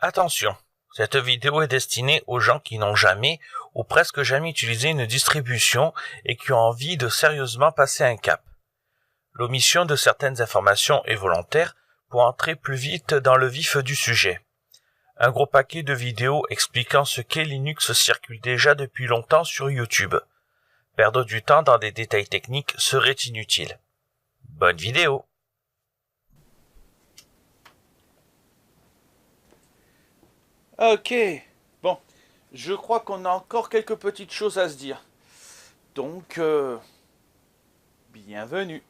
Attention, cette vidéo est destinée aux gens qui n'ont jamais ou presque jamais utilisé une distribution et qui ont envie de sérieusement passer un cap. L'omission de certaines informations est volontaire pour entrer plus vite dans le vif du sujet. Un gros paquet de vidéos expliquant ce qu'est Linux circule déjà depuis longtemps sur YouTube. Perdre du temps dans des détails techniques serait inutile. Bonne vidéo! Ok, bon, je crois qu'on a encore quelques petites choses à se dire. Donc, bienvenue.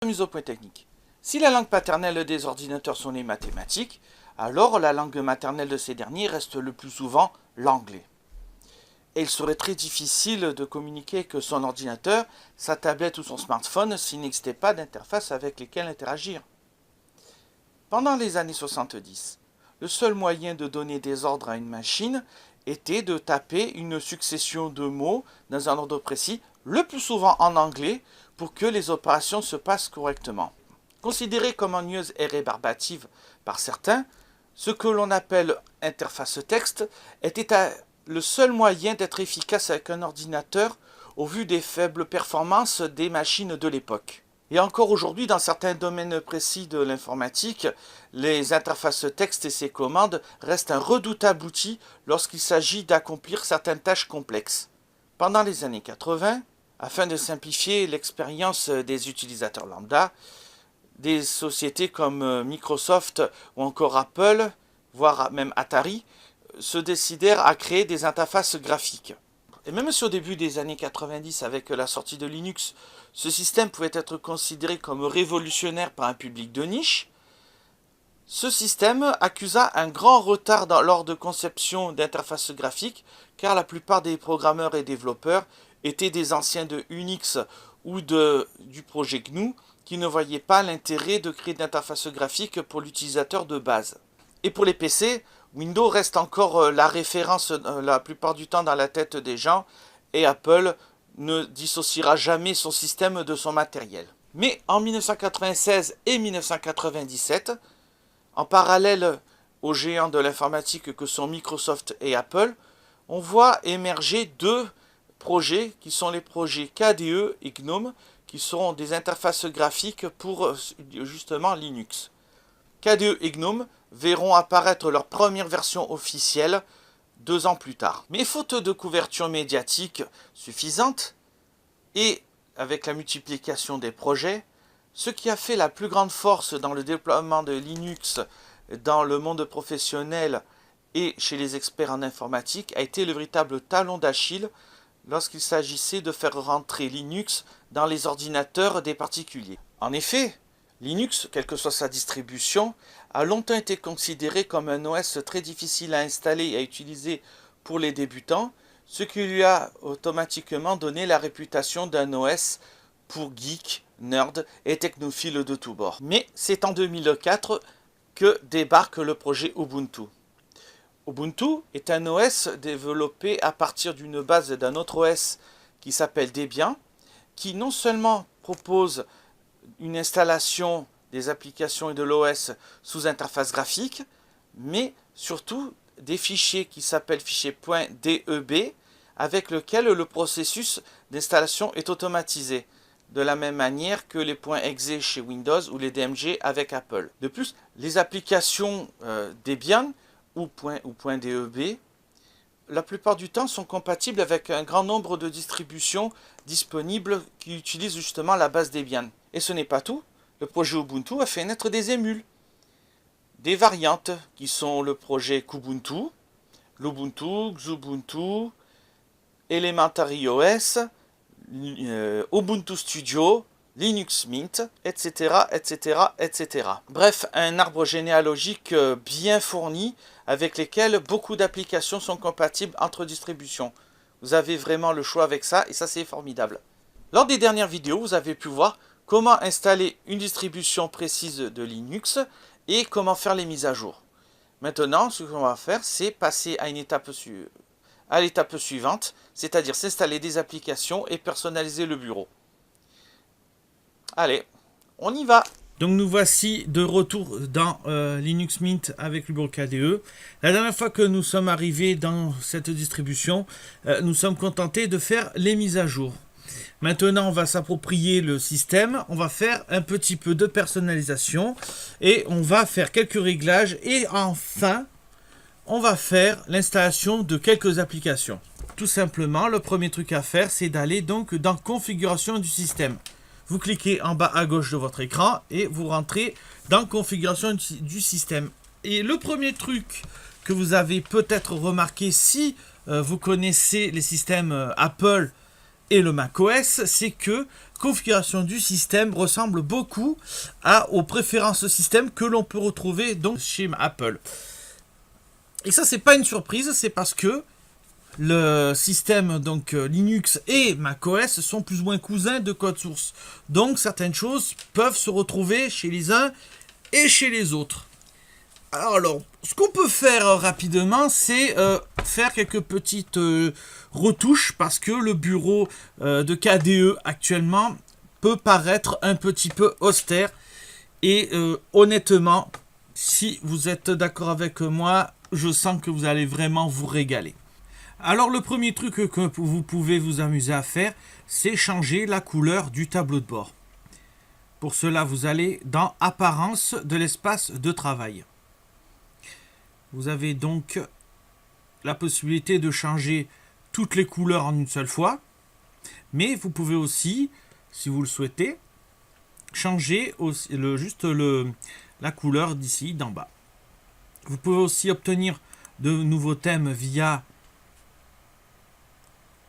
Mise au point technique. Si la langue paternelle des ordinateurs sont les mathématiques, alors la langue maternelle de ces derniers reste le plus souvent l'anglais. Et il serait très difficile de communiquer avec son ordinateur, sa tablette ou son smartphone s'il n'existait pas d'interface avec lesquelles interagir. Pendant les années 70, le seul moyen de donner des ordres à une machine était de taper une succession de mots dans un ordre précis, le plus souvent en anglais, pour que les opérations se passent correctement. Considéré comme ennuyeuse et rébarbative par certains, ce que l'on appelle interface texte était le seul moyen d'être efficace avec un ordinateur au vu des faibles performances des machines de l'époque. Et encore aujourd'hui, dans certains domaines précis de l'informatique, les interfaces texte et ses commandes restent un redoutable outil lorsqu'il s'agit d'accomplir certaines tâches complexes. Pendant les années 80, afin de simplifier l'expérience des utilisateurs lambda, des sociétés comme Microsoft ou encore Apple, voire même Atari, se décidèrent à créer des interfaces graphiques. Et même si au début des années 90, avec la sortie de Linux, ce système pouvait être considéré comme révolutionnaire par un public de niche, ce système accusa un grand retard lors de conception d'interfaces graphiques, car la plupart des programmeurs et développeurs étaient des anciens de Unix ou du projet GNU qui ne voyaient pas l'intérêt de créer d'interfaces graphiques pour l'utilisateur de base. Et pour les PC, Windows reste encore la référence la plupart du temps dans la tête des gens et Apple ne dissociera jamais son système de son matériel. Mais en 1996 et 1997, en parallèle aux géants de l'informatique que sont Microsoft et Apple, on voit émerger deux projets qui sont les projets KDE et GNOME qui seront des interfaces graphiques pour justement Linux. KDE et GNOME verront apparaître leur première version officielle 2 ans plus tard. Mais faute de couverture médiatique suffisante et avec la multiplication des projets, ce qui a fait la plus grande force dans le déploiement de Linux dans le monde professionnel et chez les experts en informatique a été le véritable talon d'Achille lorsqu'il s'agissait de faire rentrer Linux dans les ordinateurs des particuliers. En effet, Linux, quelle que soit sa distribution, a longtemps été considéré comme un OS très difficile à installer et à utiliser pour les débutants, ce qui lui a automatiquement donné la réputation d'un OS pour geeks, nerds et technophiles de tous bords. Mais c'est en 2004 que débarque le projet Ubuntu. Ubuntu est un OS développé à partir d'une base d'un autre OS qui s'appelle Debian, qui non seulement propose une installation des applications et de l'OS sous interface graphique, mais surtout des fichiers qui s'appellent fichiers .deb, avec lequel le processus d'installation est automatisé, de la même manière que les .exe chez Windows ou les DMG avec Apple. De plus, les applications Debian ou .deb, la plupart du temps sont compatibles avec un grand nombre de distributions disponibles qui utilisent justement la base Debian. Et ce n'est pas tout, le projet Ubuntu a fait naître des émules, des variantes qui sont le projet Kubuntu, l'Ubuntu, Xubuntu, Elementary OS, Ubuntu Studio, Linux Mint, etc., etc., etc. Bref, un arbre généalogique bien fourni avec lesquels beaucoup d'applications sont compatibles entre distributions. Vous avez vraiment le choix avec ça et ça c'est formidable. Lors des dernières vidéos, vous avez pu voir comment installer une distribution précise de Linux et comment faire les mises à jour. Maintenant, ce qu'on va faire, c'est passer à l'étape suivante, c'est-à-dire s'installer des applications et personnaliser le bureau. Allez, on y va. Donc nous voici de retour dans Linux Mint avec le bureau KDE. La dernière fois que nous sommes arrivés dans cette distribution, nous sommes contentés de faire les mises à jour. Maintenant, on va s'approprier le système, on va faire un petit peu de personnalisation et on va faire quelques réglages et enfin, on va faire l'installation de quelques applications. Tout simplement, le premier truc à faire, c'est d'aller donc dans Configuration du système. Vous cliquez en bas à gauche de votre écran et vous rentrez dans Configuration du système. Et le premier truc que vous avez peut-être remarqué si vous connaissez les systèmes Apple et le macOS, c'est que configuration du système ressemble beaucoup aux préférences système que l'on peut retrouver donc chez Apple. Et ça, c'est pas une surprise, c'est parce que le système donc Linux et macOS sont plus ou moins cousins de code source. Donc certaines choses peuvent se retrouver chez les uns et chez les autres. Alors, ce qu'on peut faire rapidement, c'est faire quelques petites retouches parce que le bureau de KDE actuellement peut paraître un petit peu austère. Et honnêtement, si vous êtes d'accord avec moi, je sens que vous allez vraiment vous régaler. Alors, le premier truc que vous pouvez vous amuser à faire, c'est changer la couleur du tableau de bord. Pour cela, vous allez dans Apparence de l'espace de travail. Vous avez donc la possibilité de changer toutes les couleurs en une seule fois. Mais vous pouvez aussi, si vous le souhaitez, changer aussi la couleur d'ici, d'en bas. Vous pouvez aussi obtenir de nouveaux thèmes via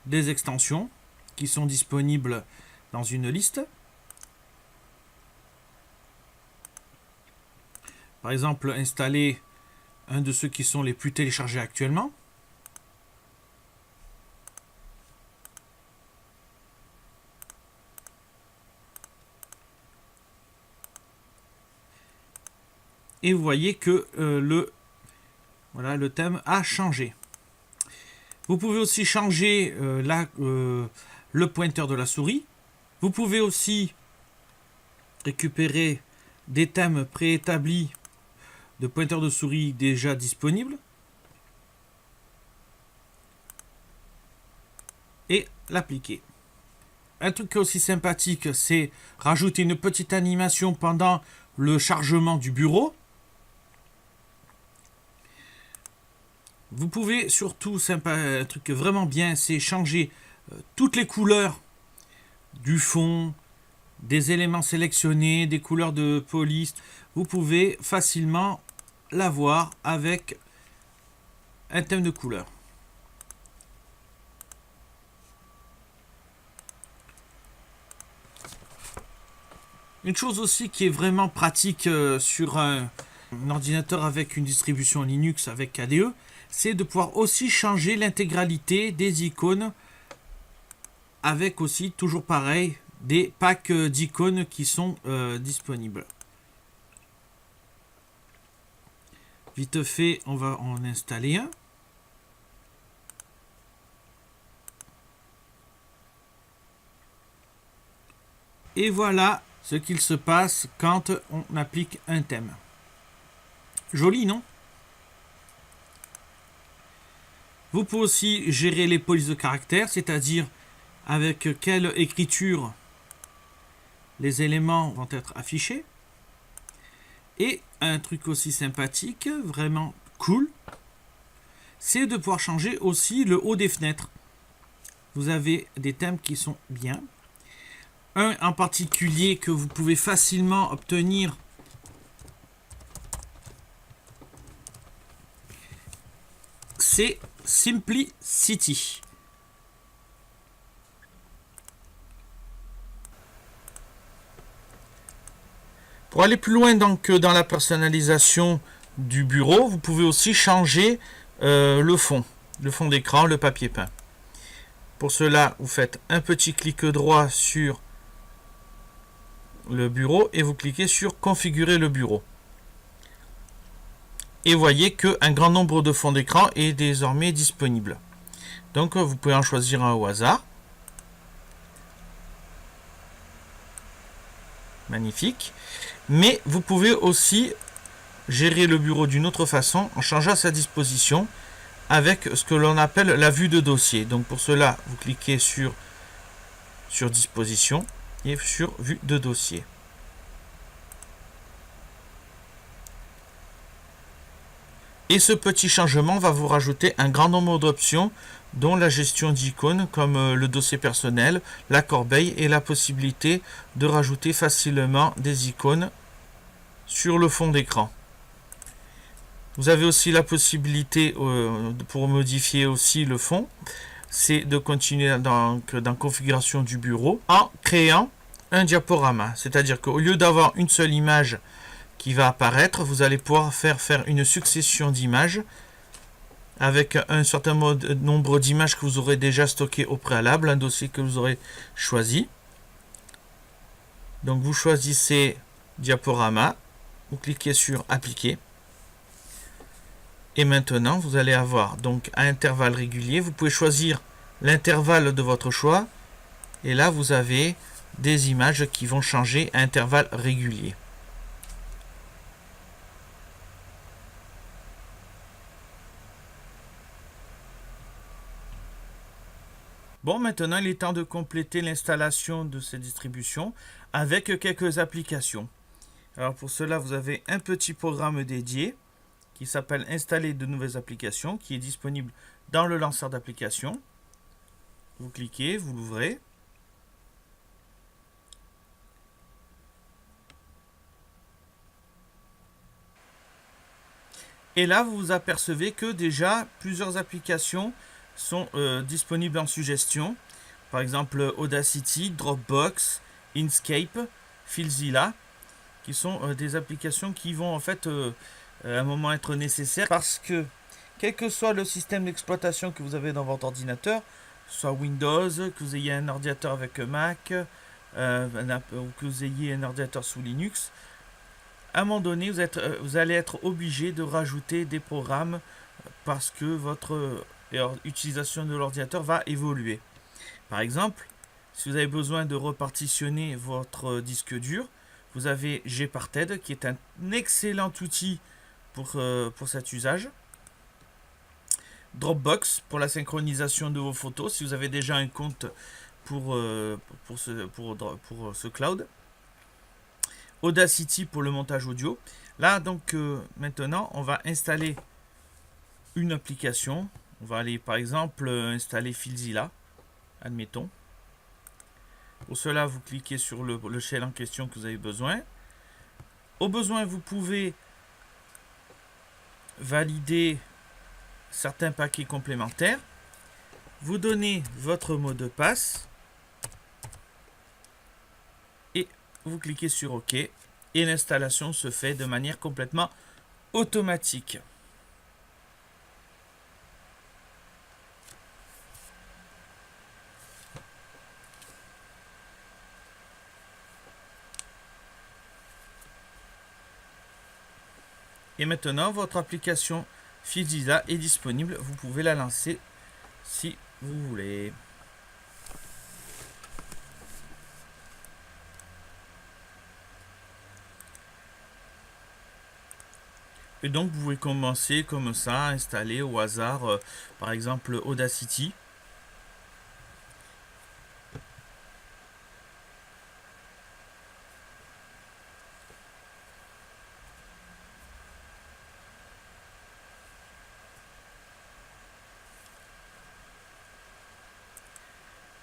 des extensions qui sont disponibles dans une liste. Par exemple, installer un de ceux qui sont les plus téléchargés actuellement. Et vous voyez que le thème a changé. Vous pouvez aussi changer le pointeur de la souris. Vous pouvez aussi récupérer des thèmes préétablis de pointeurs de souris déjà disponibles et l'appliquer. Un truc aussi sympathique, c'est rajouter une petite animation pendant le chargement du bureau. Vous pouvez surtout, un truc vraiment bien, c'est changer toutes les couleurs du fond, des éléments sélectionnés, des couleurs de police. Vous pouvez facilement l'avoir avec un thème de couleur. Une chose aussi qui est vraiment pratique sur un ordinateur avec une distribution Linux avec KDE, c'est de pouvoir aussi changer l'intégralité des icônes avec aussi, toujours pareil, des packs d'icônes qui sont disponibles. Vite fait, on va en installer un. Et voilà ce qu'il se passe quand on applique un thème. Joli, non? Vous pouvez aussi gérer les polices de caractères, c'est-à-dire avec quelle écriture les éléments vont être affichés. Et un truc aussi sympathique, vraiment cool, c'est de pouvoir changer aussi le haut des fenêtres. Vous avez des thèmes qui sont bien. Un en particulier que vous pouvez facilement obtenir, c'est Simplicity. Pour aller plus loin donc, dans la personnalisation du bureau, vous pouvez aussi changer le fond d'écran, le papier peint. Pour cela, vous faites un petit clic droit sur le bureau et vous cliquez sur configurer le bureau. Et voyez qu'un grand nombre de fonds d'écran est désormais disponible. Donc vous pouvez en choisir un au hasard. Magnifique. Mais vous pouvez aussi gérer le bureau d'une autre façon en changeant sa disposition avec ce que l'on appelle la vue de dossier. Donc pour cela, vous cliquez sur disposition et sur vue de dossier. Et ce petit changement va vous rajouter un grand nombre d'options, dont la gestion d'icônes comme le dossier personnel, la corbeille et la possibilité de rajouter facilement des icônes sur le fond d'écran. Vous avez aussi la possibilité pour modifier aussi le fond, c'est de continuer dans configuration du bureau en créant un diaporama. C'est-à-dire qu'au lieu d'avoir une seule image qui va apparaître, vous allez pouvoir faire une succession d'images avec un certain nombre d'images que vous aurez déjà stockées au préalable, un dossier que vous aurez choisi. Donc vous choisissez diaporama, vous cliquez sur appliquer. Et maintenant, vous allez avoir donc à intervalles réguliers. Vous pouvez choisir l'intervalle de votre choix. Et là, vous avez des images qui vont changer à intervalles réguliers. Bon, maintenant, il est temps de compléter l'installation de cette distribution avec quelques applications. Alors pour cela, vous avez un petit programme dédié qui s'appelle Installer de nouvelles applications, qui est disponible dans le lanceur d'applications. Vous cliquez, vous l'ouvrez. Et là, vous vous apercevez que déjà plusieurs applications sont disponibles en suggestion. Par exemple, Audacity, Dropbox, Inkscape, Filzilla, qui sont des applications qui vont en fait à un moment être nécessaires parce que quel que soit le système d'exploitation que vous avez dans votre ordinateur, soit Windows, que vous ayez un ordinateur avec Mac, ou que vous ayez un ordinateur sous Linux, à un moment donné, vous allez être obligé de rajouter des programmes parce que votre utilisation de l'ordinateur va évoluer. Par exemple, si vous avez besoin de repartitionner votre disque dur, vous avez Gparted qui est un excellent outil pour cet usage. Dropbox pour la synchronisation de vos photos si vous avez déjà un compte pour ce cloud. Audacity pour le montage audio. Là donc maintenant on va installer une application. On va aller par exemple installer Filzilla, admettons. Pour cela vous cliquez sur le shell en question que vous avez besoin. Au besoin vous pouvez valider certains paquets complémentaires. Vous donnez votre mot de passe et vous cliquez sur OK et l'installation se fait de manière complètement automatique. Et maintenant, votre application Filzilla est disponible. Vous pouvez la lancer si vous voulez. Et donc, vous pouvez commencer comme ça, installer au hasard, par exemple, Audacity.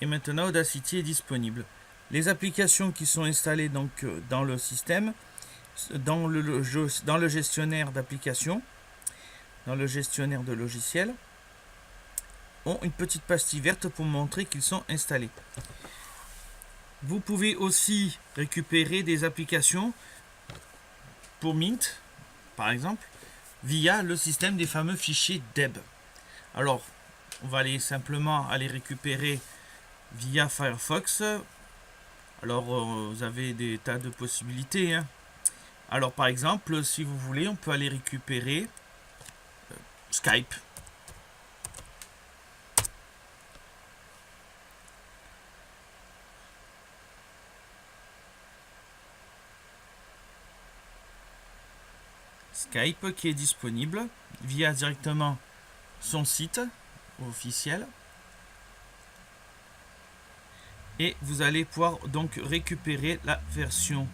Et maintenant, Audacity est disponible. Les applications qui sont installées donc dans le système, dans le gestionnaire d'applications, dans le gestionnaire de logiciels, ont une petite pastille verte pour montrer qu'ils sont installés. Vous pouvez aussi récupérer des applications pour Mint, par exemple, via le système des fameux fichiers DEB. Alors, on va simplement aller récupérer via Firefox. Alors, vous avez des tas de possibilités, hein. Alors, par exemple, si vous voulez, on peut aller récupérer Skype. Skype qui est disponible via directement son site officiel. Et vous allez pouvoir donc récupérer la version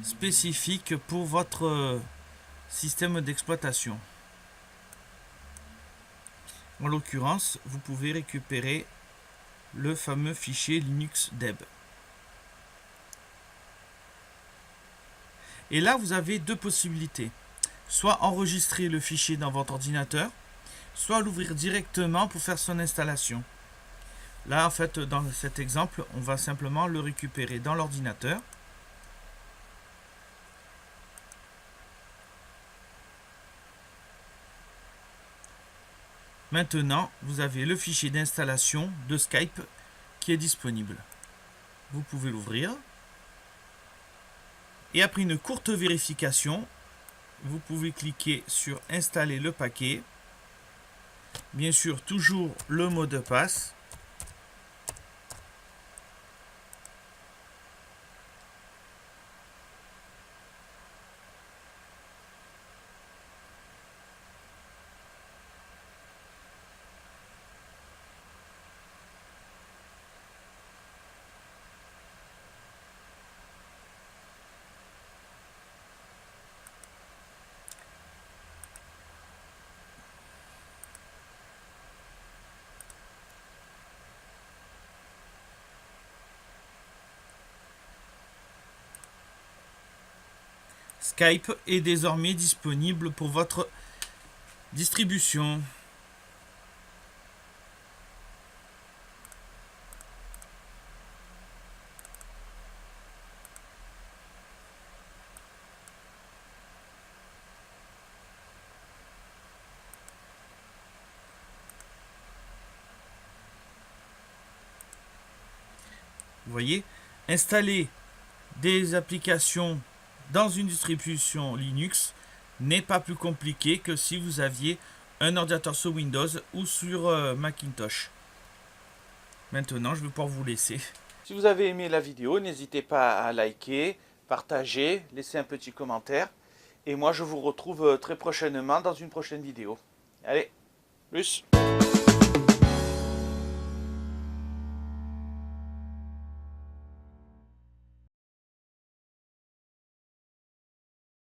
spécifique pour votre système d'exploitation. En l'occurrence, vous pouvez récupérer le fameux fichier Linux Deb. Et là, vous avez deux possibilités. Soit enregistrer le fichier dans votre ordinateur, soit l'ouvrir directement pour faire son installation. Là, en fait, dans cet exemple, on va simplement le récupérer dans l'ordinateur. Maintenant, vous avez le fichier d'installation de Skype qui est disponible. Vous pouvez l'ouvrir. Et après une courte vérification, vous pouvez cliquer sur installer le paquet. Bien sûr, toujours le mot de passe. Skype est désormais disponible pour votre distribution. Vous voyez, installer des applications dans une distribution Linux n'est pas plus compliqué que si vous aviez un ordinateur sur Windows ou sur Macintosh. Maintenant, je vais pouvoir vous laisser. Si vous avez aimé la vidéo, n'hésitez pas à liker, partager, laisser un petit commentaire. Et moi, je vous retrouve très prochainement dans une prochaine vidéo. Allez, plus!